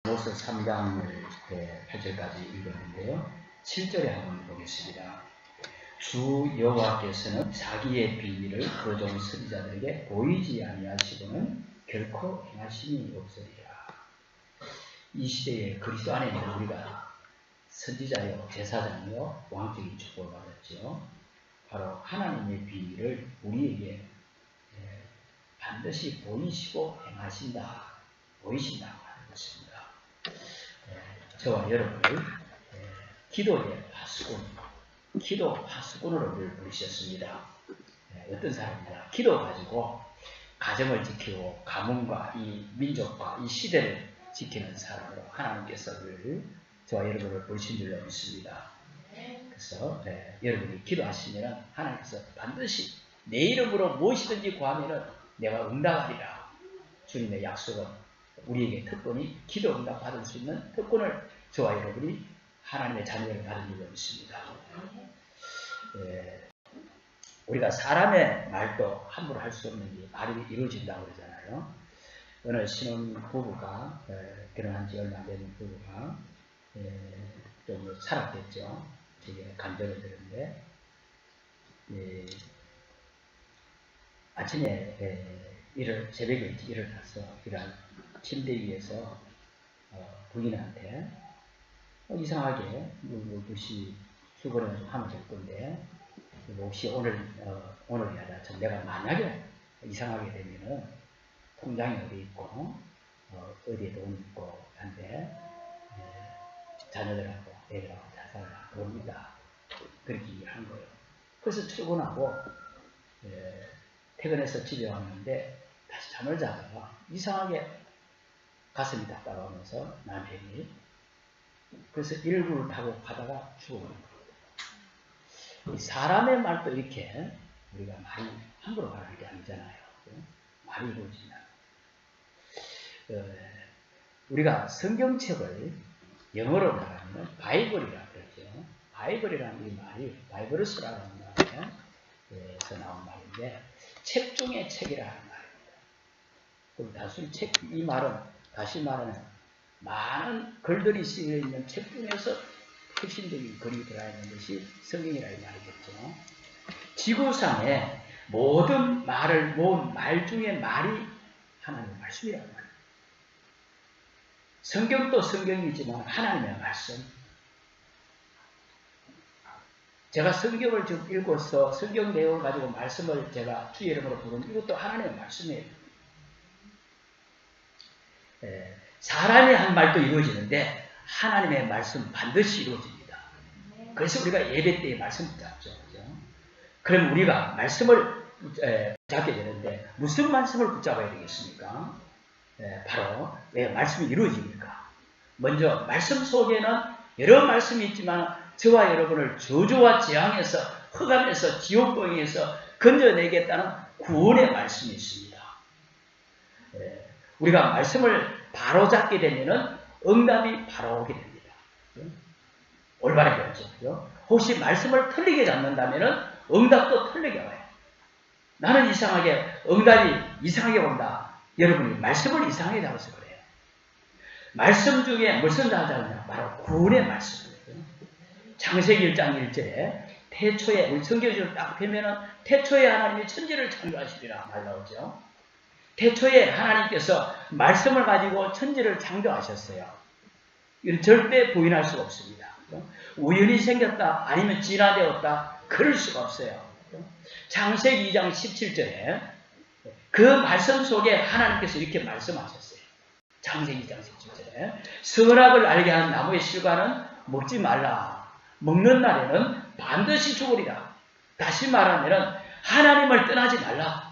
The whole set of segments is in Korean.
아모스 3장 8절까지 읽었는데요. 7절에 한번 보겠습니다. 주 여호와께서는 자기의 비밀을 그 종 선지자들에게 보이지 아니하시고는 결코 행하심이 없으리라. 이 시대에 그리스도 안에 있는 우리가 선지자요 제사장이요 왕적인 축복을 받았죠. 바로 하나님의 비밀을 우리에게 반드시 보이시고 보이신다고 하는 것입니다. 저와 여러분을 기도 파수꾼으로 부르셨습니다. 어떤 사람이냐? 기도 가지고 가정을 지키고 가문과 이 민족과 이 시대를 지키는 사람으로 하나님께서 저와 여러분을 부르신 줄로 믿습니다. 그래서 여러분이 기도하시면 하나님께서 반드시 내 이름으로 무엇이든지 구하면 내가 응답하리라. 주님의 약속은 우리에게 특권이 기도 응답 받을 수 있는 특권을 저와 여러분이 하나님의 자녀를 받은 줄로 믿습니다. 우리가 사람의 말도 함부로 할 수 없는 게 말이 이루어진다고 그러잖아요. 어느 신혼 부부가 결혼한 지 얼마 안 된 부부가 좀 살았겠죠. 되게 감정을 들었는데 아침에 새벽에 일을 타서 일한 침대 위에서 부인한테 이상하게 무엇이 수고를 하면 될 건데 혹시 오늘이야 내가 만약에 이상하게 되면은 통장이 어디 있고 어디에 돈 있고 한데 자녀들하고 애들하고 자살을 합니다. 그렇게 한 거예요. 그래서 출근하고 퇴근해서 집에 왔는데 다시 잠을 자다가 이상하게 가슴이 답답하면서 남편이 그래서 119를 타고 가다가 죽어버린 겁니다. 사람의 말도 이렇게 우리가 말이 함부로 말하는 게 아니잖아요. 말이 이루어지냐. 우리가 성경책을 영어로 말하면 바이블이라고 그러죠. 바이블이라는 이 말이 바이브루스라는 말에서 나온 말인데 책 중에 책이라는 말입니다. 그럼 단순히 책, 이 말은 다시 말하면 많은 글들이 쓰여 있는 책 중에서 핵심적인 글이 들어있는 것이 성경이라는 말이겠죠. 지구상의 모든 말을 모은 말 중에 말이 하나님의 말씀이라는 말입니다. 성경도 성경이지만 하나님의 말씀. 제가 성경을 지금 읽어서 성경 내용을 가지고 말씀을 제가 주의 이름으로 부르는 이것도 하나님의 말씀이에요. 사람이 한 말도 이루어지는데 하나님의 말씀 반드시 이루어집니다. 그래서 우리가 예배 때에 말씀 붙잡죠. 그럼 우리가 말씀을 붙잡게 되는데 무슨 말씀을 붙잡아야 되겠습니까? 바로 왜 말씀이 이루어집니까? 먼저 말씀 속에는 여러 말씀이 있지만 저와 여러분을 저주와 재앙에서 흑암에서 지옥봉에서 건져내겠다는 구원의 말씀이 있습니다. 우리가 말씀을 바로 잡게 되면 응답이 바로 오게 됩니다. 올바르게 하죠. 혹시 말씀을 틀리게 잡는다면 응답도 틀리게 와요. 나는 이상하게 응답이 이상하게 온다. 여러분이 말씀을 이상하게 잡아서 그래요. 말씀 중에 무슨 자자냐? 바로 구원의 말씀이에요. 창세기 1장 1절에 태초에 우리 성경을 딱 펴면은 태초에 하나님이 천지를 창조하시리라 말 나오죠. 태초에 하나님께서 말씀을 가지고 천지를 창조하셨어요. 이건 절대 부인할 수가 없습니다. 우연히 생겼다 아니면 진화되었다 그럴 수가 없어요. 창세기 2장 17절에 그 말씀 속에 하나님께서 이렇게 말씀하셨어요. 창세기 2장 17절에 선악을 알게 한 나무의 실과는 먹지 말라. 먹는 날에는 반드시 죽으리라. 다시 말하면 하나님을 떠나지 말라.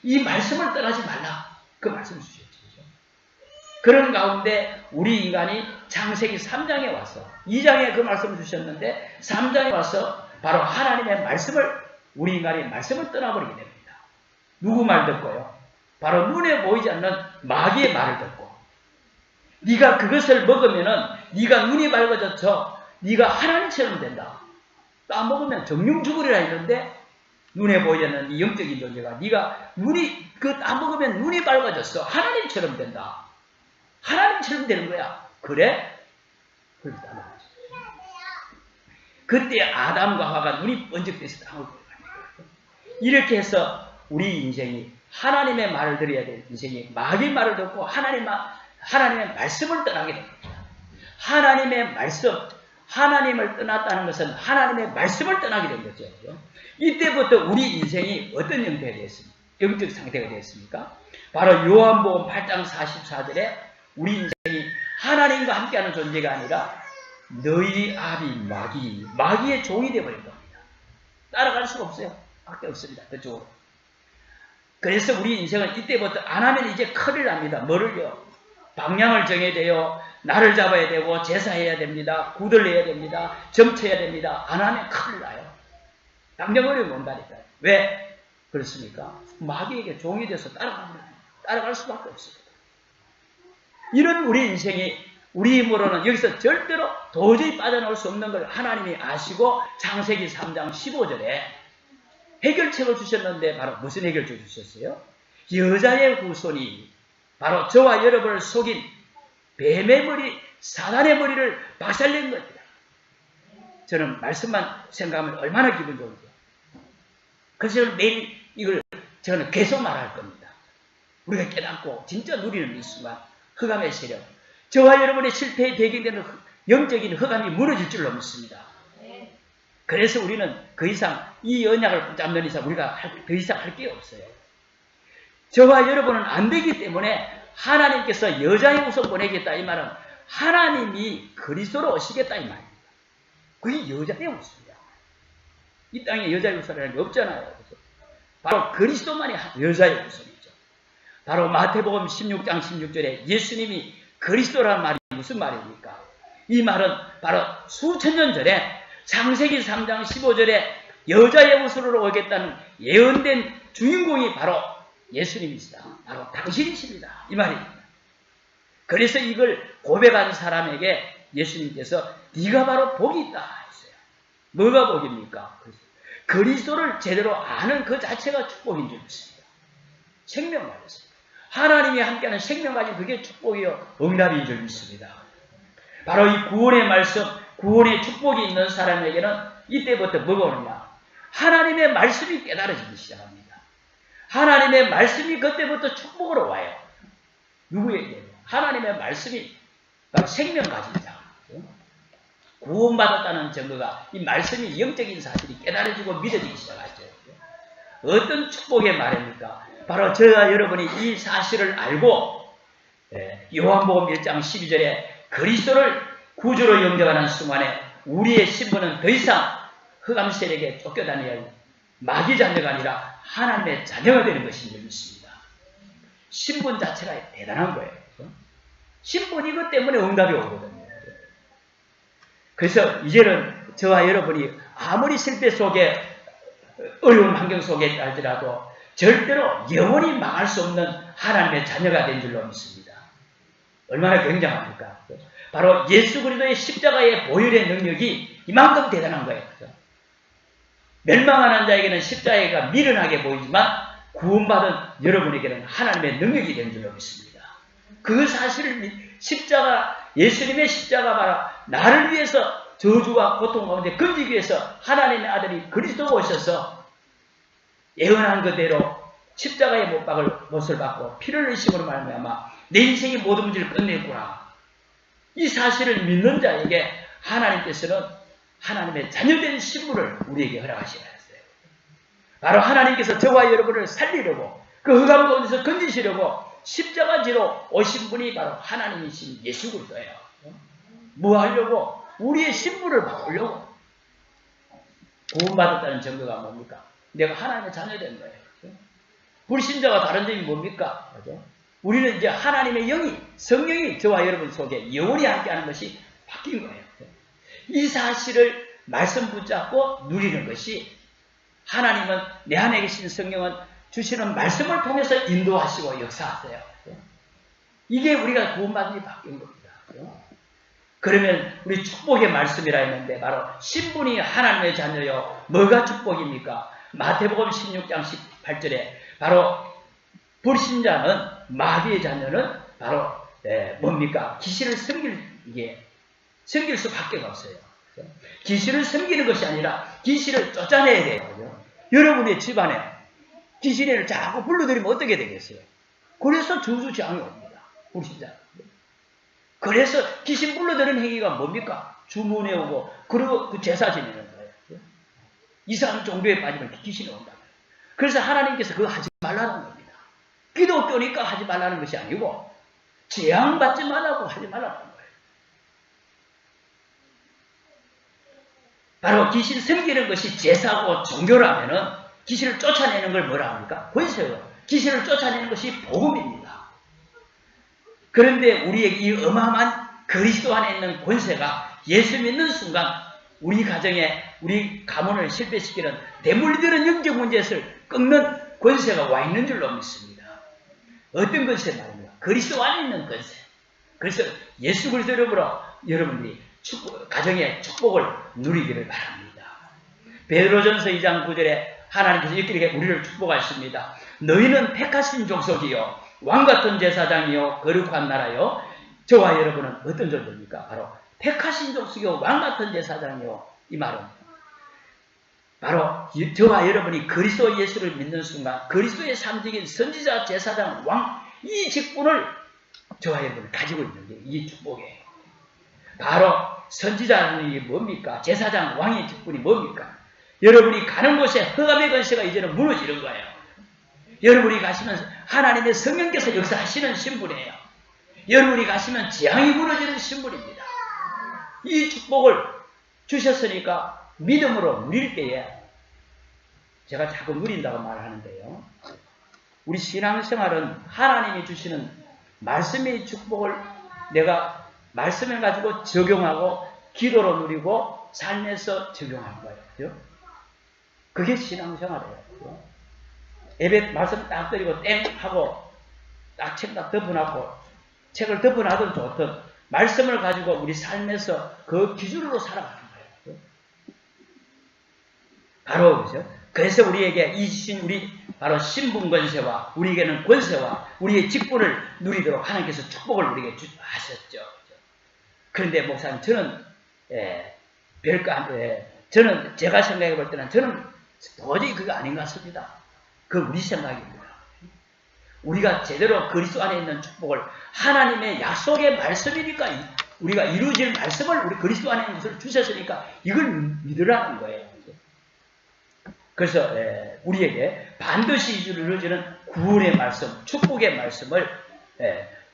이 말씀을 떠나지 말라. 그 말씀을 주셨죠. 그런 가운데 우리 인간이 창세기 3장에 와서 2장에 그 말씀을 주셨는데 3장에 와서 바로 하나님의 말씀을 우리 인간이 말씀을 떠나버리게 됩니다. 누구 말 듣고요? 바로 눈에 보이지 않는 마귀의 말을 듣고 네가 그것을 먹으면은 네가 눈이 밝아져서 네가 하나님처럼 된다. 따먹으면 정령 죽으리라 했는데 눈에 보이지 않는 이 영적인 존재가 네가 따먹으면 눈이 밝아졌어. 하나님처럼 된다. 하나님처럼 되는 거야. 그래? 그렇다 말이죠. 그때 아담과 하와가 눈이 번쩍해서 땅을 보여갑니다. 이렇게 해서 우리 인생이 하나님의 말을 들어야 될 인생이 마귀의 말을 듣고 하나님의 말씀을 떠나게 됩니다. 하나님의 말씀, 하나님을 떠났다는 것은 하나님의 말씀을 떠나게 된 거죠. 이때부터 우리 인생이 어떤 형태가 되었습니까? 영적 상태가 되었습니까? 바로 요한복음 8장 44절에 우리 인생이 하나님과 함께하는 존재가 아니라 너희 아비 마귀의 종이 되어버린 겁니다. 따라갈 수가 없어요. 밖에 없습니다. 그쪽으로. 그래서 우리 인생은 이때부터 안 하면 이제 큰일 납니다. 뭐를요? 방향을 정해야 돼요. 나를 잡아야 되고 제사해야 됩니다. 구들 내야 됩니다. 점쳐야 됩니다. 안 하면 큰일 나요. 당장 어려움이 온다니까요. 왜 그렇습니까? 마귀에게 종이 돼서 따라갈 수밖에 없습니다. 이런 우리 인생이 우리 힘으로는 여기서 절대로 도저히 빠져나올 수 없는 걸 하나님이 아시고 창세기 3장 15절에 해결책을 주셨는데 바로 무슨 해결책을 주셨어요? 여자의 후손이 바로 저와 여러분을 속인 뱀의 머리, 사단의 머리를 박살낸 겁니다. 저는 말씀만 생각하면 얼마나 기분 좋은지. 그래서 매일 이걸 저는 계속 말할 겁니다. 우리가 깨닫고 진짜 누리는 이 순간 흑암의 세력, 저와 여러분의 실패에 배경되는 영적인 흑암이 무너질 줄로 믿습니다. 그래서 우리는 그 이상 이 언약을 붙잡는 이상 우리가 더 이상 할 게 없어요. 저와 여러분은 안 되기 때문에 하나님께서 여자의 후손 보내겠다 이 말은 하나님이 그리스도로 오시겠다 이 말입니다. 그게 여자의 후손이야. 이 땅에 여자의 후손이라는 게 없잖아요. 바로 그리스도만이 여자의 후손이죠. 바로 마태복음 16장 16절에 예수님이 그리스도라는 말이 무슨 말입니까? 이 말은 바로 수천 년 전에 창세기 3장 15절에 여자의 후손으로 오겠다는 예언된 주인공이 바로 예수님이시다. 바로 당신이십니다. 이 말입니다. 그래서 이걸 고백한 사람에게 예수님께서 네가 바로 복이 있다 했어요. 뭐가 복입니까? 그리스도를 제대로 아는 그 자체가 축복인 줄 믿습니다. 생명 가졌습니다. 하나님이 함께하는 생명 가진 그게 축복이요 응답인 줄 믿습니다. 바로 이 구원의 말씀, 구원의 축복이 있는 사람에게는 이때부터 뭐가 오느냐? 하나님의 말씀이 깨달아지기 시작합니다. 하나님의 말씀이 그때부터 축복으로 와요. 누구에게? 하나님의 말씀이 바로 생명 가진 자. 구원받았다는 증거가 이 말씀이 영적인 사실이 깨달아지고 믿어지기 시작하죠. 어떤 축복의 말입니까? 바로 저와 여러분이 이 사실을 알고 요한복음 1장 12절에 그리스도를 구주로 영접하는 순간에 우리의 신분은 더 이상 흑암 세력에 쫓겨다녀야 할 마귀 자녀가 아니라 하나님의 자녀가 되는 것인 줄 믿습니다. 신분 자체가 대단한 거예요. 신분 이것 때문에 응답이 오거든요. 그래서 이제는 저와 여러분이 아무리 실패 속에 어려운 환경 속에 살더라도 절대로 영원히 망할 수 없는 하나님의 자녀가 된 줄로 믿습니다. 얼마나 굉장합니까? 바로 예수 그리스도의 십자가의 보혈의 능력이 이만큼 대단한 거예요. 멸망하는 자에게는 십자가가 미련하게 보이지만 구원받은 여러분에게는 하나님의 능력이 된 줄로 믿습니다. 그 사실을 예수님의 십자가 바로 나를 위해서 저주와 고통 가운데 건지기 위해서 하나님의 아들이 그리스도가 오셔서 예언한 그대로 십자가의 못을 받고 피를 흘리심으로 말미암아 내 인생의 모든 문제를 끝냈구나. 이 사실을 믿는 자에게 하나님께서는 하나님의 자녀된 신분을 우리에게 허락하시라 했어요. 바로 하나님께서 저와 여러분을 살리려고 그 흑암 가운데서 건지시려고 십자가지로 오신 분이 바로 하나님이신 예수 그리스도예요. 뭐 하려고? 우리의 신분을 바꾸려고. 구원받았다는 증거가 뭡니까? 내가 하나님의 자녀된 거예요. 불신자와 다른 점이 뭡니까? 그죠? 우리는 이제 하나님의 영이, 성령이 저와 여러분 속에 영원히 함께하는 것이 바뀐 거예요. 이 사실을 말씀 붙잡고 누리는 것이 하나님은 내 안에 계신 성령은 주시는 말씀을 통해서 인도하시고 역사하세요. 이게 우리가 구원받은 게 바뀐 겁니다. 그러면 우리 축복의 말씀이라 했는데 바로 신분이 하나님의 자녀요. 뭐가 축복입니까? 마태복음 16장 18절에 바로 불신자는 마귀의 자녀는 바로 뭡니까? 귀신을 섬길 수밖에 없어요. 귀신을 섬기는 것이 아니라 귀신을 쫓아내야 돼요. 여러분의 집안에 귀신을 자꾸 불러들이면 어떻게 되겠어요? 그래서 저주장이 옵니다. 우리 진짜. 그래서 귀신 불러들이는 행위가 뭡니까? 주문에 오고 그리고 그 제사 지내는 거예요. 이상한 종교에 빠지면 귀신이 온다. 그래서 하나님께서 그거 하지 말라는 겁니다. 기독교니까 하지 말라는 것이 아니고 재앙받지 말라고 하지 말라는 거예요. 바로 귀신 섬기는 것이 제사고 종교라면은 귀신을 쫓아내는 걸 뭐라 합니까? 권세요. 귀신을 쫓아내는 것이 복음입니다. 그런데 우리에게 이 어마어마한 그리스도 안에 있는 권세가 예수 믿는 순간 우리 가정에 우리 가문을 실패시키는 대물리드는 영적 문제를 끊는 권세가 와 있는 줄로 믿습니다. 어떤 권세 말입니까? 그리스도 안에 있는 권세. 그래서 예수 그리스도 이름으로 여러분들이 가정의 축복을 누리기를 바랍니다. 베드로전서 2장 9절에 하나님께서 이렇게 우리를 축복하십니다. 너희는 택하신 족속이요 왕같은 제사장이요 거룩한 나라요. 저와 여러분은 어떤 존재입니까? 바로 택하신 족속이요 왕같은 제사장이요. 이 말은 바로 저와 여러분이 그리스도 예수를 믿는 순간 그리스도의 상징인 선지자, 제사장, 왕 이 직분을 저와 여러분이 가지고 있는 게 이 축복이에요. 바로 선지자는 이게 뭡니까? 제사장, 왕의 직분이 뭡니까? 여러분이 가는 곳에 흑암의 권세가 이제는 무너지는 거예요. 여러분이 가시면 하나님의 성령께서 역사하시는 신분이에요. 여러분이 가시면 재앙이 무너지는 신분입니다. 이 축복을 주셨으니까 믿음으로 누릴 때에 제가 자꾸 누린다고 말하는데요. 우리 신앙생활은 하나님이 주시는 말씀의 축복을 내가 말씀을 가지고 적용하고 기도로 누리고 삶에서 적용하는 거예요. 그게 신앙생활이에요. 예배 말씀 딱 드리고 땡 하고 딱 책 딱 덮어놨고 책을 덮어놔도 좋든 말씀을 가지고 우리 삶에서 그 기준으로 살아가는 거예요. 바로 그죠? 그래서 우리에게 이 주신 우리 바로 신분 권세와 우리에게는 권세와 우리의 직분을 누리도록 하나님께서 축복을 우리에게 하셨죠. 그런데 목사님 저는 저는 제가 생각해 볼 때는 저는 도저히 그게 아닌 것 같습니다. 그 우리 생각입니다. 우리가 제대로 그리스도 안에 있는 축복을 하나님의 약속의 말씀이니까 우리가 이루어질 말씀을 우리 그리스도 안에 있는 것을 주셨으니까 이걸 믿으라는 거예요. 그래서 우리에게 반드시 이루어지는 구원의 말씀, 축복의 말씀을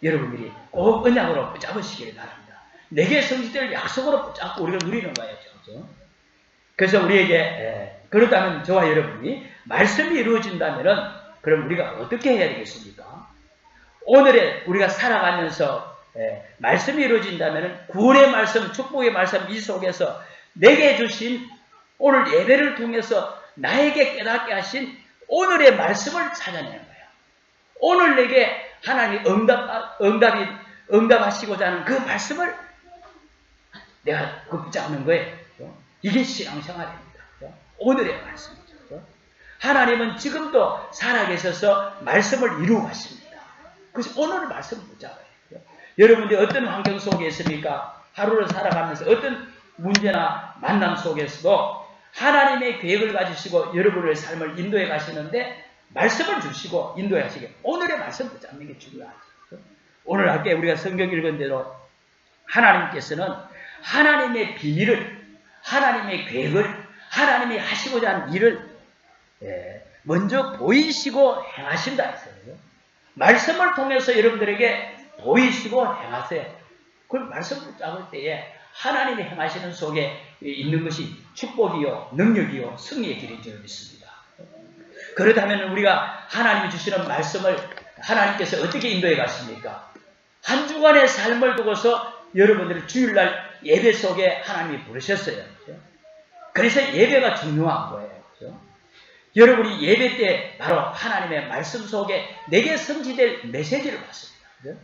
여러분들이 꼭 언약으로 붙잡으시길 바랍니다. 내게 성취될 약속으로 붙잡고 우리가 누리는 거예요. 그렇죠? 그래서 우리에게 그렇다면 저와 여러분이 말씀이 이루어진다면은 그럼 우리가 어떻게 해야 되겠습니까? 오늘에 우리가 살아가면서 말씀이 이루어진다면은 구원의 말씀, 축복의 말씀 이 속에서 내게 주신 오늘 예배를 통해서 나에게 깨닫게 하신 오늘의 말씀을 찾아내는 거예요. 오늘 내게 하나님이 응답하시고자 하는 그 말씀을 내가 붙잡는 거예요. 이게 신앙생활입니다. 오늘의 말씀이죠. 하나님은 지금도 살아계셔서 말씀을 이루고 가십니다. 그래서 오늘의 말씀을 붙잡아요. 여러분들이 어떤 환경 속에 있습니까? 하루를 살아가면서 어떤 문제나 만남 속에서도 하나님의 계획을 가지시고 여러분의 삶을 인도해 가시는데 말씀을 주시고 인도해 가시게 오늘의 말씀 붙잡는 게 중요하죠. 오늘 함께 우리가 성경 읽은 대로 하나님께서는 하나님의 비밀을 하나님의 계획을 하나님이 하시고자 하는 일을 먼저 보이시고 행하신다 했어요. 말씀을 통해서 여러분들에게 보이시고 행하세요. 그 말씀을 붙잡을 때에 하나님이 행하시는 속에 있는 것이 축복이요, 능력이요, 승리의 길인 줄 믿습니다. 그렇다면 우리가 하나님이 주시는 말씀을 하나님께서 어떻게 인도해 가십니까? 한 주간의 삶을 두고서 여러분들을 주일날 예배 속에 하나님이 부르셨어요. 그래서 예배가 중요한 거예요. 여러분이 예배 때 바로 하나님의 말씀 속에 내게 성취될 메시지를 받습니다.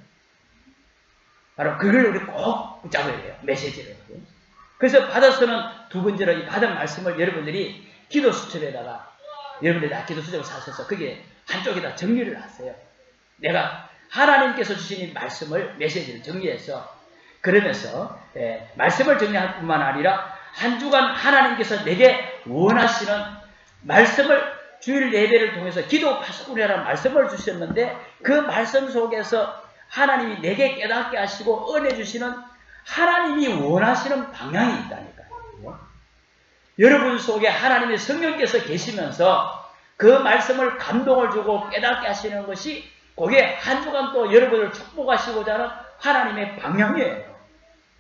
바로 그걸 우리 꼭 붙잡아야 돼요. 메시지를. 그래서 받아서는 두 번째로 이 받은 말씀을 여러분들이 기도 수첩에다가 여러분들이 기도 수첩을 사셔서 거기에 한쪽에다 정리를 하세요. 내가 하나님께서 주신 이 말씀을 메시지를 정리해서 그러면서 말씀을 정리할 뿐만 아니라 한 주간 하나님께서 내게 원하시는 말씀을 주일 예배를 통해서 기도 파수꾼이라는 말씀을 주셨는데 그 말씀 속에서 하나님이 내게 깨닫게 하시고 은혜 주시는 하나님이 원하시는 방향이 있다니까요. 여러분 속에 하나님의 성령께서 계시면서 그 말씀을 감동을 주고 깨닫게 하시는 것이 그게 한 주간 또 여러분을 축복하시고자 하는 하나님의 방향이에요.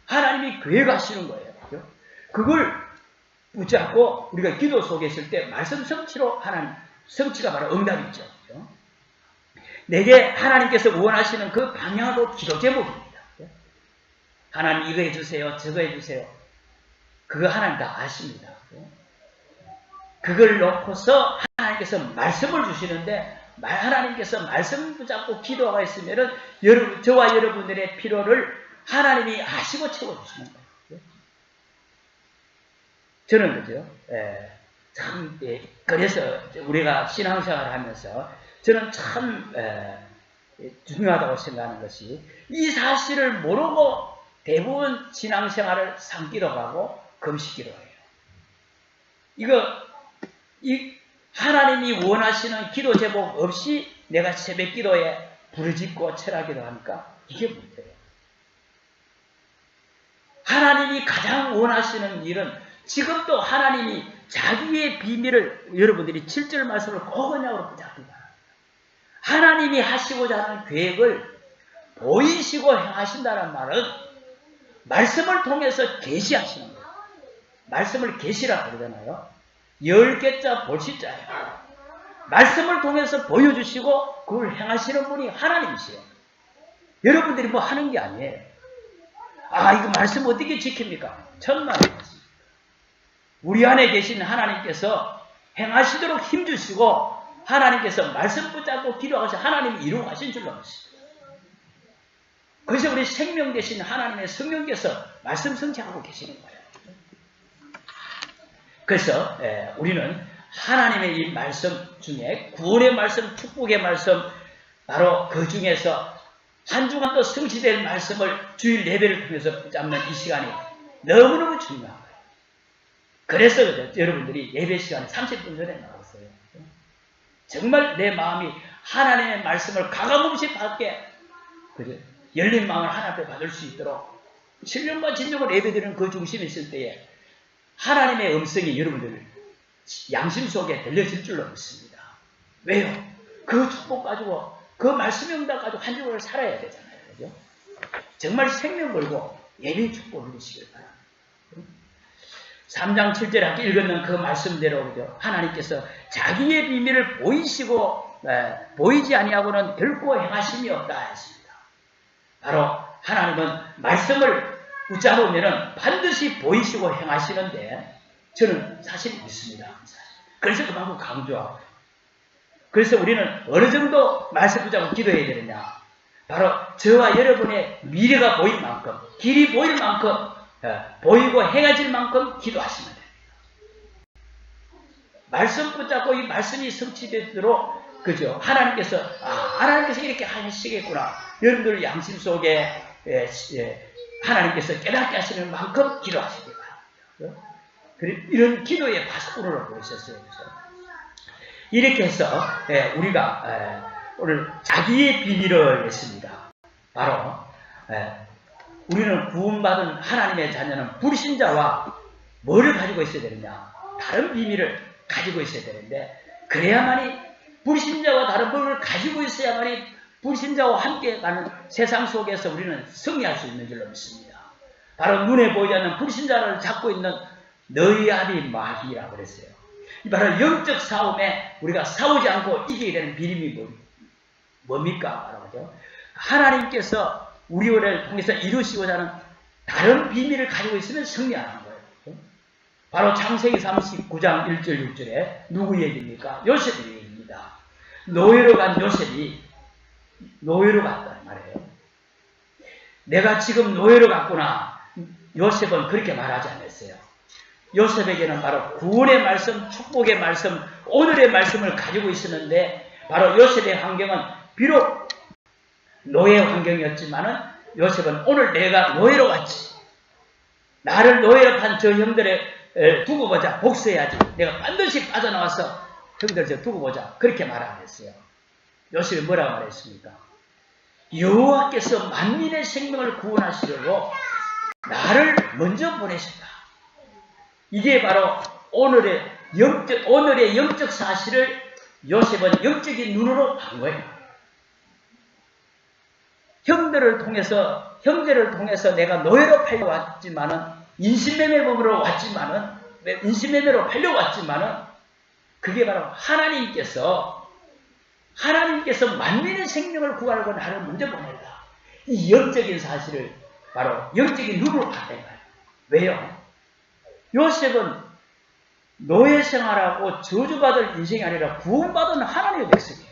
하나님이 계획하시는 거예요. 그걸 붙잡고 우리가 기도 속에 있을 때 말씀 성취로 하나님, 성취가 바로 응답이죠. 내게 하나님께서 원하시는 그 방향으로 기도 제목입니다. 하나님 이거 해주세요. 저거 해주세요. 그거 하나님 다 아십니다. 그걸 놓고서 하나님께서 말씀을 주시는데 하나님께서 말씀 붙잡고 기도가 있으면은 저와 여러분들의 필요를 하나님이 아시고 채워주시는 거예요. 저는 그죠? 참 그래서 우리가 신앙생활을 하면서 저는 참 중요하다고 생각하는 것이 이 사실을 모르고 대부분 신앙생활을 산기도 하고 금식기도 해요. 하나님이 원하시는 기도 제목 없이 내가 새벽 기도에 부르짖고 철하기도 하니까 이게 문제예요. 하나님이 가장 원하시는 일은 지금도 하나님이 자기의 비밀을 여러분들이 7절 말씀을 고건약으로 붙잡기 바랍니다. 하나님이 하시고자 하는 계획을 보이시고 행하신다는 말은 말씀을 통해서 계시하시는 거예요. 말씀을 계시라고 그러잖아요. 10개자 볼시자예요. 말씀을 통해서 보여주시고 그걸 행하시는 분이 하나님이세요. 여러분들이 뭐 하는 게 아니에요. 아, 이거 말씀 어떻게 지킵니까? 천만입니다. 우리 안에 계신 하나님께서 행하시도록 힘주시고 하나님께서 말씀 붙잡고 기도하셔서 하나님이 이루어 가신 줄로 믿습니다. 그래서 우리 생명 되신 하나님의 성령께서 말씀 성취하고 계시는 거예요. 그래서 우리는 하나님의 이 말씀 중에 구원의 말씀, 축복의 말씀 바로 그 중에서 한 주간도 성취될 말씀을 주일 예배를 통해서 붙잡는 이 시간이 너무너무 중요한 거예요. 그래서 여러분들이 예배 시간에 30분 전에 나왔어요. 정말 내 마음이 하나님의 말씀을 가감없이 받게 열린 마음을 하나님 앞에 받을 수 있도록 신령과 진정으로 예배드리는 그 중심에 있을 때에 하나님의 음성이 여러분들 양심 속에 들려질 줄로 믿습니다. 왜요? 그 축복 가지고 그 말씀 응답 가지고 한 주간을 살아야 되잖아요. 그죠? 정말 생명 걸고 예배 축복을 누리시길 바랍니다. 3장 7절에 아까 읽었는 그 말씀대로 그죠? 하나님께서 자기의 비밀을 보이시고 보이지 아니하고는 결코 행하심이 없다 했습니다. 바로 하나님은 말씀을 붙잡으면 반드시 보이시고 행하시는데 저는 사실 믿습니다. 그래서 그만큼 강조하고 그래서 우리는 어느 정도 말씀 붙잡고 기도해야 되느냐. 바로 저와 여러분의 미래가 보일 만큼 길이 보일 만큼 보이고 행해질 만큼 기도하시면 됩니다. 말씀 붙잡고 이 말씀이 성취되도록 그죠? 하나님께서 하나님께서 이렇게 하시겠구나. 여러분들 양심 속에 하나님께서 깨닫게 하시는 만큼 기도하시기 바랍니다. 이런 기도의 파수꾼으로 보이셨어요. 이렇게 해서 우리가 오늘 자기의 비밀을 했습니다. 바로 우리는 구원받은 하나님의 자녀는 불신자와 뭐를 가지고 있어야 되느냐? 다른 비밀을 가지고 있어야 되는데 그래야만이 불신자와 다른 법을 가지고 있어야만이 불신자와 함께 가는 세상 속에서 우리는 승리할 수 있는 줄로 믿습니다. 바로 눈에 보이지 않는 불신자를 잡고 있는 너희 아비 마귀라고 그랬어요. 바로 영적 싸움에 우리가 싸우지 않고 이기게 되는 비밀이 뭡니까? 바로 하나님께서 우리를 통해서 이루시고자 하는 다른 비밀을 가지고 있으면 승리하는 거예요. 바로 창세기 39장 1절 6절에 누구 얘기입니까? 요셉 얘기입니다. 노예로 간 요셉이 노예로 갔다는 말이에요. 내가 지금 노예로 갔구나. 요셉은 그렇게 말하지 않았어요. 요셉에게는 바로 구원의 말씀, 축복의 말씀, 오늘의 말씀을 가지고 있었는데 바로 요셉의 환경은 비록 노예 환경이었지만은 요셉은 오늘 내가 노예로 왔지. 나를 노예로 판 저 형들을 두고 보자. 복수해야지. 내가 반드시 빠져나와서 형들 저 두고 보자. 그렇게 말 안 했어요. 요셉이 뭐라고 말했습니까? 여호와께서 만민의 생명을 구원하시려고 나를 먼저 보내셨다. 이게 바로 오늘의 영적 사실을 요셉은 영적인 눈으로 본 거예요. 형제를 통해서 내가 노예로 팔려왔지만은, 인신매매범으로 팔려왔지만은, 그게 바로 하나님께서 만민의 생명을 구하려고 나를 먼저 보냈다. 이 영적인 사실을 바로 영적인 눈으로 봤다는 거예요. 왜요? 요셉은 노예 생활하고 저주받을 인생이 아니라 구원받은 하나님의 백성이에요.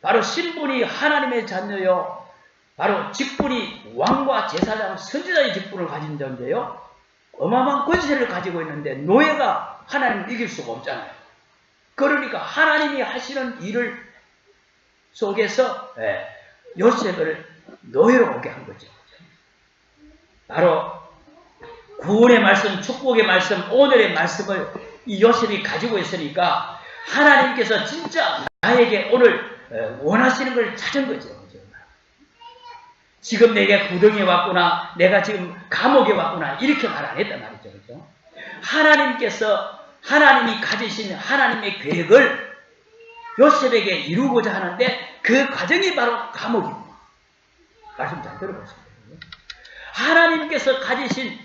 바로 신분이 하나님의 자녀요. 바로 직분이 왕과 제사장, 선지자의 직분을 가진 자인데요. 어마어마한 권세를 가지고 있는데 노예가 하나님을 이길 수가 없잖아요. 그러니까 하나님이 하시는 일을 속에서 요셉을 노예로 오게 한 거죠. 바로 구원의 말씀, 축복의 말씀, 오늘의 말씀을 이 요셉이 가지고 있으니까 하나님께서 진짜 나에게 오늘 원하시는 걸 찾은 거죠. 지금 내게 구덩이에 왔구나, 내가 지금 감옥에 왔구나, 이렇게 말 안 했단 말이죠. 그죠? 하나님이 가지신 하나님의 계획을 요셉에게 이루고자 하는데 그 과정이 바로 감옥입니다. 말씀 잘 들어보세요. 하나님께서 가지신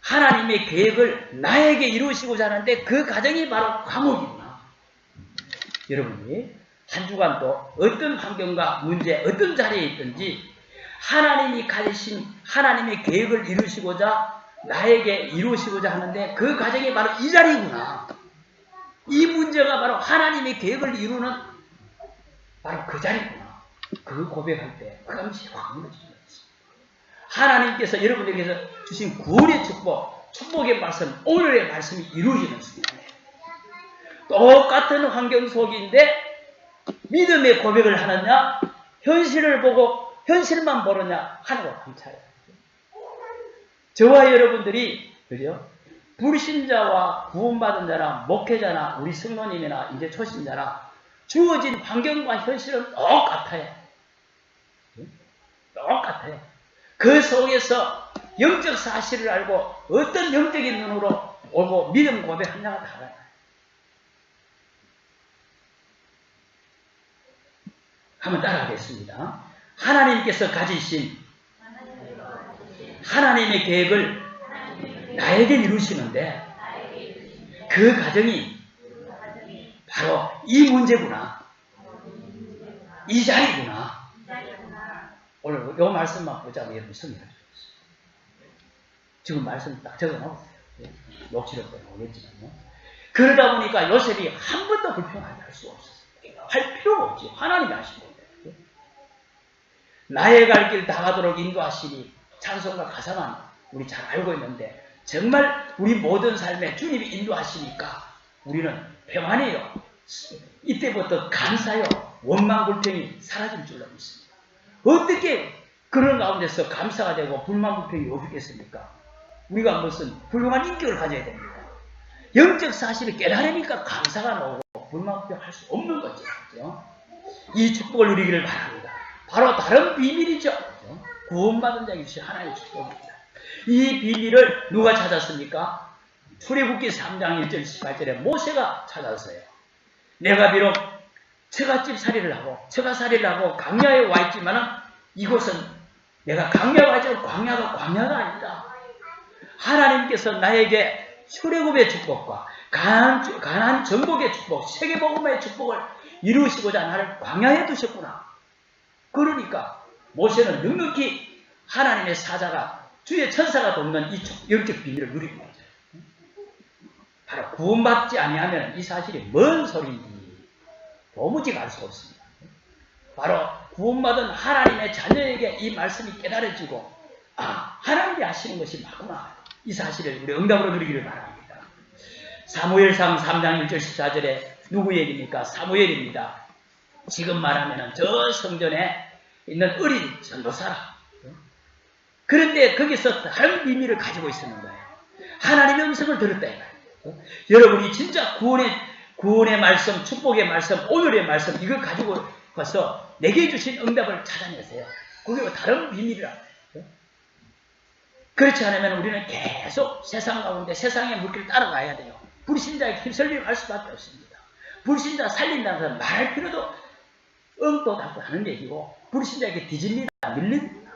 하나님의 계획을 나에게 이루시고자 하는데 그 과정이 바로 감옥입니다. 여러분이 한 주간도 어떤 환경과 문제, 어떤 자리에 있든지 하나님이 가지신 하나님의 계획을 나에게 이루시고자 하는데 그 과정이 바로 이 자리구나. 이 문제가 바로 하나님의 계획을 이루는 바로 그 자리구나. 그 고백할 때 그 감시 확 무너지죠. 하나님께서 여러분에게서 주신 구원의 축복의 말씀, 오늘의 말씀이 이루어지는 순간에 똑같은 환경 속인데 믿음의 고백을 하느냐, 현실을 보고 현실만 보느냐 하나가 관찰해요. 저와 여러분들이 그죠? 불신자와 구원받은 자나 목회자나 우리 성도님이나 이제 초신자나 주어진 환경과 현실은 똑같아요. 똑같아요. 그 속에서 영적 사실을 알고 어떤 영적인 눈으로 오고 믿음 고백하느냐가 달라요. 한번 따라하겠습니다. 하나님께서 가지신 하나님의 계획을 나에게 이루시는데 그 과정이 바로 이 문제구나. 이 자리구나. 오늘 이 말씀만 보자면 여러분 성의가 좋겠어요. 지금 말씀 딱 적어놓으세요. 녹취록 때문에 오겠지만요. 그러다 보니까 요셉이 한 번도 불평하게 할 수가 없었어요. 할 필요가 없지. 하나님이 하신 건데. 나의 갈 길 다 가도록 인도하시니 찬송과 가사만 우리 잘 알고 있는데 정말 우리 모든 삶에 주님이 인도하시니까 우리는 평안해요. 이때부터 감사요. 원망 불평이 사라질 줄로 믿습니다. 어떻게 그런 가운데서 감사가 되고 불만 불평이 없겠습니까? 우리가 무슨 훌륭한 인격을 가져야 됩니다. 영적 사실을 깨달으니까 감사가 나오고 불만 불평할 수 없는 거죠. 그렇죠? 이 축복을 누리기를 바랍니다. 바로 다른 비밀이죠. 그렇죠? 구원받은 자에게 주신 하나님의 축복입니다. 이 비밀을 누가 찾았습니까? 출애굽기 3장 1절 18절에 모세가 찾았어요. 내가 비록 처갓살이를 하고 광야에 와 있지만은 이곳은 내가 광야에 와 있지만 광야가 아니다. 하나님께서 나에게 출애굽의 축복과 가나안 정복의 축복, 세계복음의 축복을 이루시고자 나를 광야에 두셨구나. 그러니까 모세는 넉넉히 하나님의 사자가 주의 천사가 돕는 이 영적 비밀을 누리는 거죠. 바로 구원받지 아니하면 이 사실이 뭔 소리인지 도무지 알 수 없습니다. 바로 구원받은 하나님의 자녀에게 이 말씀이 깨달아지고 하나님이 하시는 것이 맞구나. 이 사실을 우리 응답으로 누리기를 바랍니다. 사무엘상 3장 1절 14절에 누구 얘기입니까? 사무엘입니다. 지금 말하면은 저 성전에 있는 어린 전도사라. 그런데 거기서 다른 비밀을 가지고 있었는 거예요. 하나님의 음성을 들었다 이거예요. 여러분이 진짜 구원의 말씀, 축복의 말씀, 오늘의 말씀 이걸 가지고 가서 내게 주신 응답을 찾아내세요. 그게 다른 비밀이라. 그렇지 않으면 우리는 계속 세상 가운데 세상의 물길을 따라가야 돼요. 불신자에게 휩쓸리고 갈 수밖에 없습니다. 불신자 살린다는 사람 말할 필요도 엉도 닫고 하는 얘기고 불신자에게 뒤집니다. 밀립니다.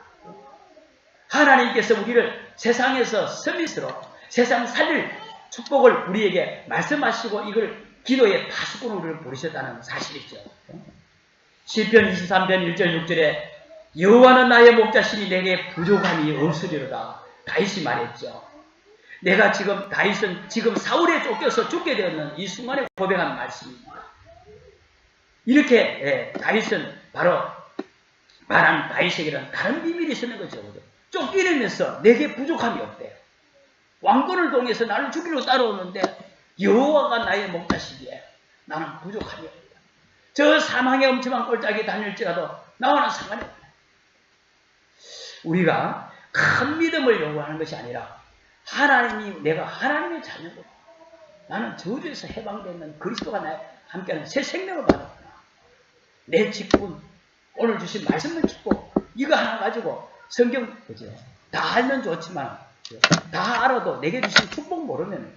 하나님께서 우리를 세상에서 서밋으로 세상 살릴 축복을 우리에게 말씀하시고 이걸 기도의 파수꾼으로 우리를 부르셨다는 사실이죠. 시편 23편 1절 6절에 여호와는 나의 목자시니 내게 부족함이 없으리로다. 다윗이 말했죠. 내가 다윗은 지금 사울에 쫓겨서 죽게 되었는 이 순간에 고백한 말씀입니다. 이렇게 다윗은 바로 말한 다윗에게는 다른 비밀이 있는 거죠. 쫓기면서 내게 부족함이 없대요. 왕권을 통해서 나를 죽이러 따라오는데 여호와가 나의 목자시기에 나는 부족함이 없다. 저 사망의 엄청난 꼴짝이 다닐지라도 나와는 상관이 없다. 우리가 큰 믿음을 요구하는 것이 아니라 내가 하나님의 자녀고 나는 저주에서 해방되는 그리스도가 나와 함께하는 새 생명을 받았구나. 내 직분, 오늘 주신 말씀의 축복 이거 하나 가지고 성경 그죠? 다 알면 좋지만 다 알아도 내게 주신 축복 모르면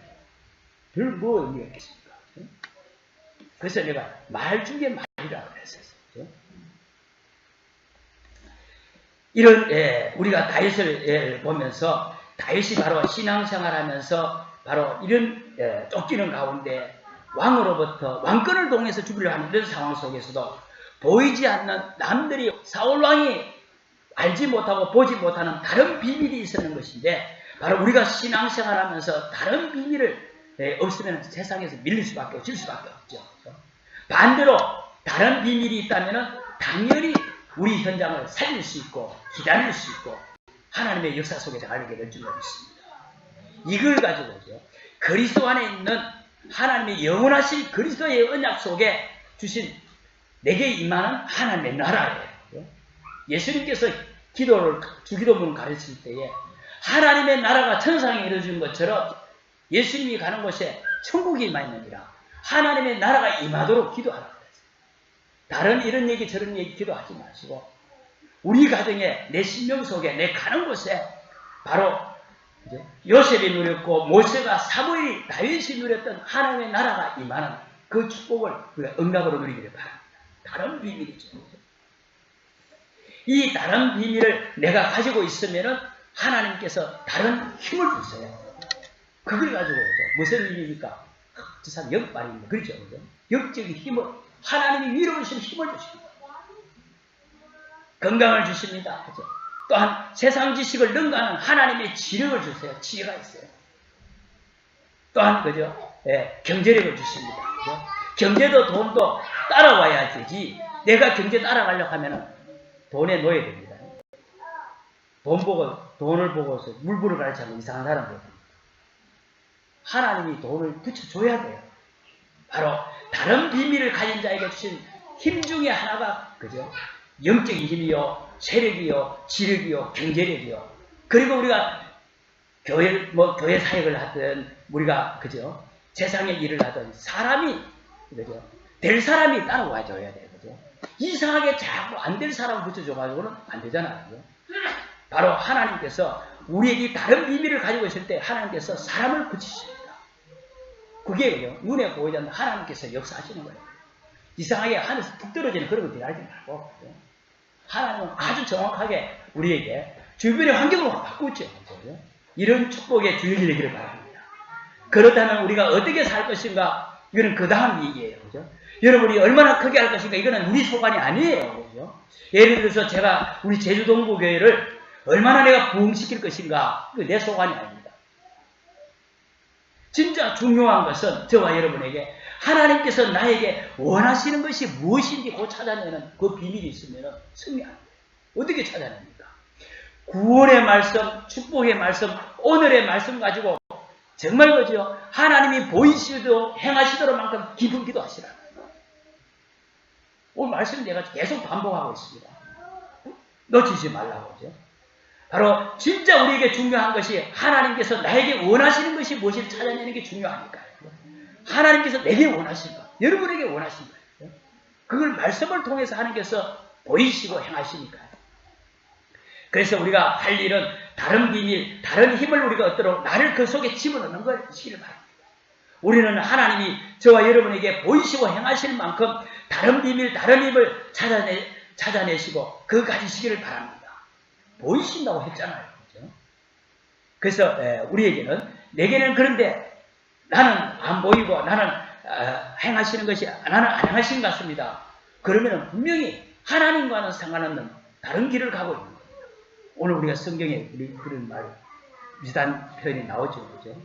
별 뭐 의미가 있겠습니까? 그래서 내가 말 중에 말이라고 했었어요. 이런 우리가 다윗을 보면서 다윗이 바로 신앙생활하면서 바로 이런 쫓기는 가운데 왕으로부터 왕권을 통해서 죽이려 하는 이런 상황 속에서도 보이지 않는 남들이 사울왕이 알지 못하고 보지 못하는 다른 비밀이 있었는 것인데 바로 우리가 신앙생활하면서 다른 비밀을 없으면 세상에서 밀릴 수밖에 질 수밖에 없죠. 반대로 다른 비밀이 있다면 당연히 우리 현장을 살릴 수 있고 기다릴 수 있고 하나님의 역사 속에 들어가게 될 줄 믿습니다. 이걸 가지고죠. 그리스도 안에 있는 하나님의 영원하신 그리스도의 언약 속에 주신 내게 임하는 하나님의 나라예요. 예수님께서 주기도문을 가르칠 때에 하나님의 나라가 천상에 이루어진 것처럼 예수님이 가는 곳에 천국이 임하느니라 하나님의 나라가 임하도록 기도하라고 했어요. 다른 이런 얘기 저런 얘기 기도하지 마시고 우리 가정에 내 심령 속에 내 가는 곳에 바로 요셉이 누렸고 모세가 사무엘이 다윗이 누렸던 하나님의 나라가 임하는 그 축복을 우리가 응답으로 누리기를 바랍니다. 다른 비밀이죠. 이 다른 비밀을 내가 가지고 있으면은 하나님께서 다른 힘을 주세요. 그걸 가지고 무슨 힘입니까? 저 사람 영빨입니다. 그렇죠? 영적인 힘을 하나님이 위로 오신 힘을 주십니다. 건강을 주십니다. 그렇죠? 또한 세상 지식을 능가하는 하나님의 지력을 주세요. 지혜가 있어요. 또한 그죠? 경제력을 주십니다. 그죠? 경제도 돈도 따라와야 되지. 내가 경제 따라가려고 하면 돈에 놓여야 됩니다. 돈을 보고서 물불을 가르치는 이상한 사람들. 하나님이 돈을 붙여줘야 돼요. 바로 다른 비밀을 가진 자에게 주신 힘 중에 하나가 그죠? 영적인 힘이요, 세력이요, 지력이요, 경제력이요. 그리고 우리가 교회 사역을 하든 우리가 그죠? 세상의 일을 하든 사람이 그죠? 될 사람이 따라와줘야 돼요. 그죠? 이상하게 자꾸 안 될 사람을 붙여줘가지고는 안 되잖아요. 그죠? 바로 하나님께서 우리에게 다른 비밀을 가지고 있을 때 하나님께서 사람을 붙이십니다. 그게 그죠? 눈에 보이지 않는 하나님께서 역사하시는 거예요. 이상하게 하늘에서 툭 떨어지는 그런 거 기다리지 말고 그죠? 하나님은 아주 정확하게 우리에게 주변의 환경을 바꾸죠. 그죠? 이런 축복의 주역이 되기를 바랍니다. 그렇다면 우리가 어떻게 살 것인가? 이거는 그 다음 얘기예요. 그죠? 여러분이 얼마나 크게 할 것인가? 이거는 우리 소관이 아니에요. 그죠? 예를 들어서 제가 우리 제주동부교회를 얼마나 내가 부흥시킬 것인가? 이거 내 소관이 아닙니다. 진짜 중요한 것은 저와 여러분에게 하나님께서 나에게 원하시는 것이 무엇인지 그 찾아내는 그 비밀이 있으면 승리합니다. 어떻게 찾아냅니까? 구원의 말씀, 축복의 말씀, 오늘의 말씀 가지고 정말 그죠? 하나님이 보이시도록 행하시도록만큼 깊은 기도하시라. 오늘 말씀 내가 계속 반복하고 있습니다. 놓치지 말라고죠. 바로 진짜 우리에게 중요한 것이 하나님께서 나에게 원하시는 것이 무엇인지 찾아내는 게 중요하니까요. 하나님께서 내게 원하신 것, 여러분에게 원하신 거예요. 그걸 말씀을 통해서 하나님께서 보이시고 행하시니까요. 그래서 우리가 할 일은 다른 비밀, 다른 힘을 우리가 얻도록 나를 그 속에 집어넣는 것이기를 바랍니다. 우리는 하나님이 저와 여러분에게 보이시고 행하실 만큼 다른 비밀, 다른 힘을 찾아내시고 그 가지시기를 바랍니다. 보이신다고 했잖아요. 그렇죠? 그래서 우리에게는 내게는 그런데 나는 안 보이고 나는 행하시는 것이 나는 안 행하시는 것 같습니다. 그러면 분명히 하나님과는 상관없는 다른 길을 가고 있는 겁니다. 오늘 우리가 성경에 그런 말 비슷한 표현이 나오죠. 그렇죠?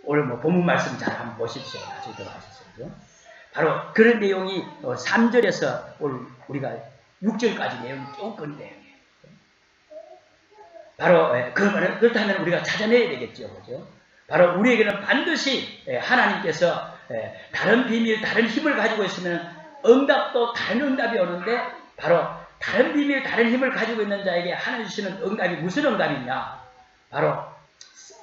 오늘 뭐 본문 말씀 잘 한번 보십시오. 나중에 들어가셨어요. 바로 그런 내용이 3절에서 오늘 우리가 6절까지 내용이 조금 큰 내용이에요. 바로 그렇다면 우리가 찾아내야 되겠죠. 그죠? 바로 우리에게는 반드시 하나님께서 다른 비밀, 다른 힘을 가지고 있으면 응답도 다른 응답이 오는데 바로 다른 비밀, 다른 힘을 가지고 있는 자에게 하나님 주시는 응답이 무슨 응답이냐? 바로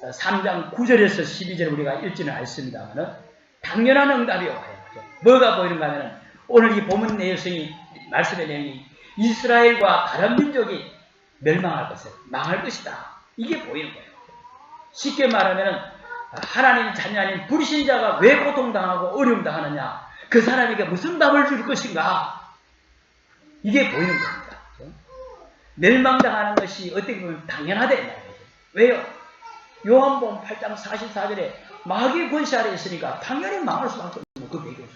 3장 9절에서 12절 우리가 읽지는 않습니다만은 당연한 응답이 와요. 그죠? 뭐가 보이는가 하면 오늘 이 본문 내용이 말씀의 내용이 이스라엘과 다른 민족이 멸망할 것을 망할 것이다. 이게 보이는 거예요. 쉽게 말하면 하나님 자녀 아닌 불신자가 왜 고통당하고 어려움당하느냐? 그 사람에게 무슨 답을 줄 것인가? 이게 보이는 겁니다. 멸망당하는 것이 어떻게 보면 당연하다. 왜요? 요한복음 8장 44절에 마귀의 권세 아래 있으니까 당연히 망할 수밖에 없는 그 배경.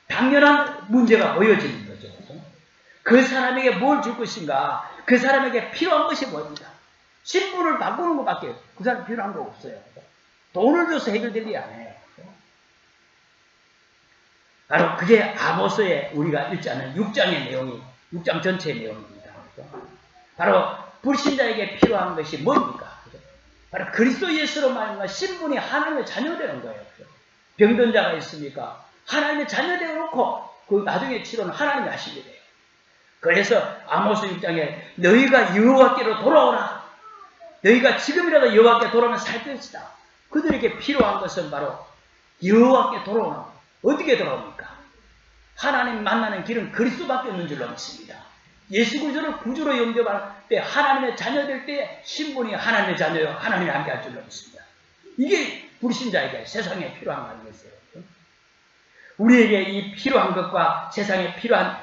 당연한 문제가 보여지는 거죠. 그 사람에게 뭘 줄 것인가? 그 사람에게 필요한 것이 뭡니까? 신분을 바꾸는 것밖에 그 사람 필요한 거 없어요. 돈을 줘서 해결될 일이 아니에요. 바로 그게 아모스에 우리가 읽지 않은 6장의 내용이 6장 전체의 내용입니다. 바로 불신자에게 필요한 것이 뭡니까? 바로 그리스도 예수로 말하는 신분이 하나님의 자녀되는 거예요. 병든 자가 있습니까? 하나님의 자녀되어 놓고 그 나중에 치료는 하나님이 하시게 돼요. 그래서 아모스 6장에 너희가 여호와께로 돌아오라. 너희가 지금이라도 여호와께 돌아오면 살 것이다. 그들에게 필요한 것은 바로 여호와께 돌아오는 거예요. 어떻게 돌아옵니까? 하나님 만나는 길은 그리스도밖에 없는 줄로 믿습니다. 예수 그리스도를 구주로 영접할 때 하나님의 자녀될 때 신분이 하나님의 자녀요 하나님이 함께 할 줄로 믿습니다. 이게 불신자에게 세상에 필요한 거 아니겠어요? 우리에게 이 필요한 것과 세상에 필요한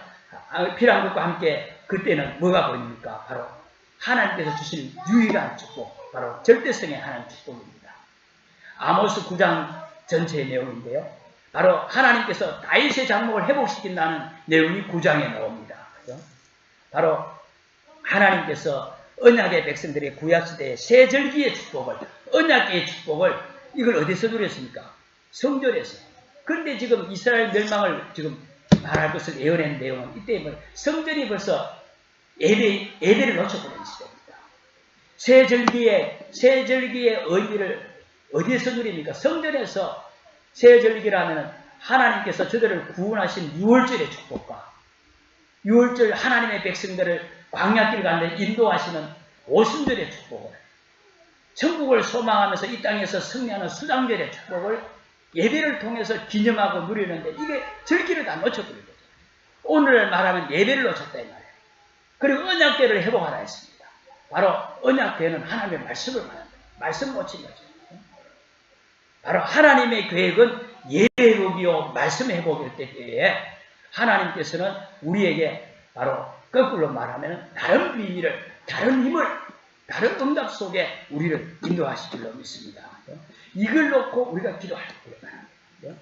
것과 함께 그때는 뭐가 보입니까? 바로 하나님께서 주신 유일한 축복, 바로 절대성의 하나님 축복입니다. 아모스 9장 전체의 내용인데요. 바로 하나님께서 다윗의 장목을 회복시킨다는 내용이 9장에 나옵니다. 그렇죠? 바로 하나님께서 언약의 백성들의 구약시대의 새절기의 축복을, 언약계의 축복을 이걸 어디서 누렸습니까? 성전에서. 그런데 지금 이스라엘 멸망을 지금 말할 것을 예언한 내용은 이때 뭐 성전이 벌써 예배를 놓쳐버린 시대입니다. 새절기의 의미를 어디에서 누립니까? 성전에서 새절기라면 하나님께서 저들을 구원하신 6월절의 축복과 6월절 하나님의 백성들을 광야길 가는데 인도하시는 오순절의 축복을, 천국을 소망하면서 이 땅에서 승리하는 수장절의 축복을 예배를 통해서 기념하고 누리는데 이게 절기를 다 놓쳐버린 거죠. 오늘 말하면 예배를 놓쳤다 이 말이에요. 그리고 언약궤를 회복하라 했습니다. 바로 언약궤는 하나님의 말씀을 말합니다. 말씀 놓친 거죠. 바로 하나님의 계획은 예배 회복이요 말씀 회복일 때에 하나님께서는 우리에게 바로 거꾸로 말하면 다른 비밀을, 다른 힘을, 다른 응답 속에 우리를 인도하실 줄로 믿습니다. 이걸 놓고 우리가 기도할 거예요.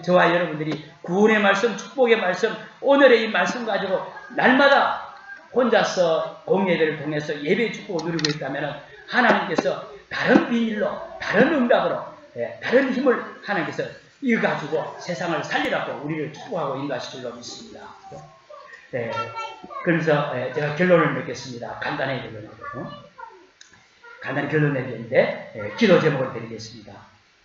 저와 여러분들이 구원의 말씀, 축복의 말씀, 오늘의 이 말씀 가지고 날마다 혼자서 공예배를 통해서 예배의 축복을 누리고 있다면 하나님께서 다른 비밀로, 다른 응답으로, 다른 힘을 하나님께서 이거 가지고 세상을 살리라고 우리를 축복하고 인도하실 줄로 믿습니다. 그래서 제가 결론을 맺겠습니다. 간단히 결론 내리는데 기도 제목을 드리겠습니다.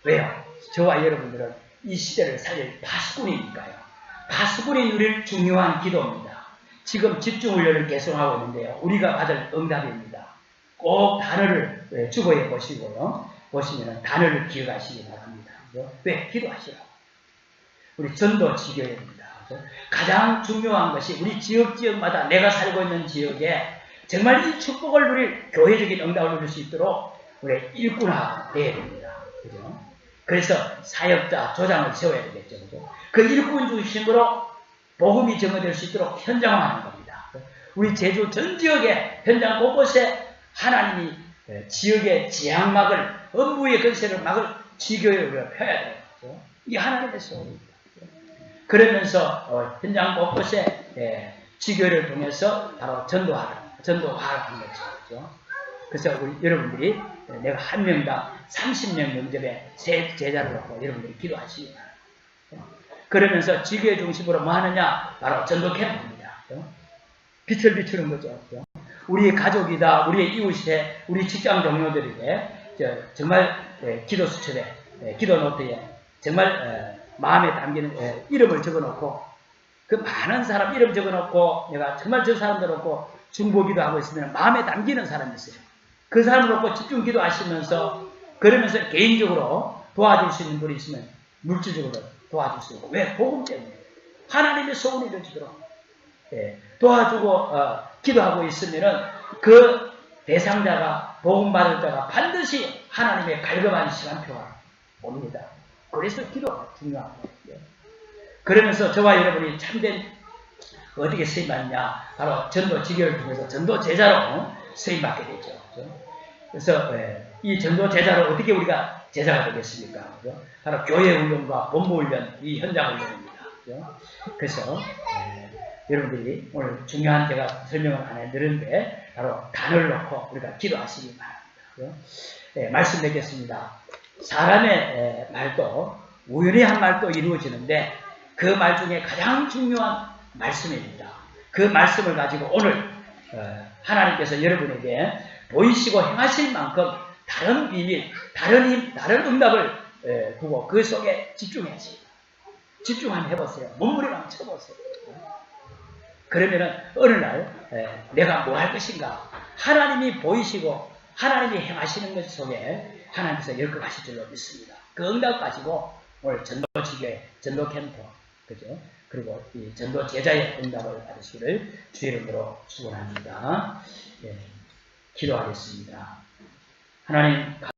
왜요? 저와 여러분들은 이 시대를 살릴 파수꾼이니까요. 파수꾼이 누릴 중요한 기도입니다. 지금 집중훈련을 계속하고 있는데요. 우리가 받을 응답입니다. 꼭 단어를 주보해 보시고요. 보시면 단어를 기억하시기 바랍니다. 왜? 기도하시라고. 우리 전도 지교회입니다. 가장 중요한 것이 우리 지역마다 내가 살고 있는 지역에 정말 이 축복을 누릴 교회적인 응답을 누릴 수 있도록 우리 일꾼화 되어야 됩니다. 그죠? 그래서 사역자, 조장을 세워야 되겠죠. 그죠? 그 일꾼 중심으로 복음이 증거될 수 있도록 현장화하는 겁니다. 우리 제주 전 지역의 현장 곳곳에 하나님이 지역의 지향막을, 음부의 건설을 막을 지교회를 펴야 돼요. 그죠? 이게 하나님의 소원입니다. 그러면서 현장 곳곳에 지교회를 통해서 바로 전도하는 거죠. 그죠? 그래서 우리 여러분들이 내가 한 명당 30명 영접에 새 제자를 놓고 여러분들이 기도하시기 바랍니다. 그러면서 지교회 중심으로 뭐 하느냐? 바로 전도 캠프입니다. 빛을 비추는 거죠. 우리의 가족이다, 우리의 이웃에, 우리 직장 동료들에게 정말 기도 수첩에, 기도 노트에 정말 마음에 담기는 이름을 적어놓고 그 많은 사람 이름 적어놓고 내가 정말 저 사람들 놓고 중보기도 하고 있으면 마음에 담기는 사람이 있어요. 그 사람을 놓고 집중 기도하시면서 그러면서 개인적으로 도와줄 수 있는 분이 있으면 물질적으로 도와줄 수 있고 왜? 복음 때문에 하나님의 소원이 이루어지도록 도와주고 기도하고 있으면은 그 대상자가 복음 받을 자가 반드시 하나님의 갈급한 시간표가 옵니다. 그래서 기도가 중요한 거예요. 그러면서 저와 여러분이 참된 어떻게 쓰임받느냐? 바로 전도 지교를 통해서 전도 제자로 쓰임받게 되죠. 그래서 이 전도 제자로 어떻게 우리가 제자가 되겠습니까? 바로 교회 훈련과 본부 훈련, 이 현장 훈련입니다. 그래서 여러분들이 오늘 중요한 제가 설명을 안 해드렸는데 바로 단어를 놓고 우리가 기도하시기 바랍니다. 말씀 뵙겠습니다. 사람의 말도 우연히 한 말도 이루어지는데 그 말 중에 가장 중요한 말씀입니다. 그 말씀을 가지고 오늘 하나님께서 여러분에게 보이시고 행하실 만큼 다른 비밀, 다른 힘, 다른 응답을 두고 그 속에 집중해야지. 집중 한번 해보세요. 몸부림만 쳐보세요. 그러면은 어느 날 내가 뭐 할 것인가 하나님이 보이시고 하나님이 행하시는 것 속에 하나님께서 열거하실 줄로 믿습니다. 그 응답 가지고 오늘 전도지교회, 전도캠프, 그죠? 그리고 이 전도 제자의 응답을 받으시기를 주의 이름으로 축원합니다. 기도하겠습니다. 하나님.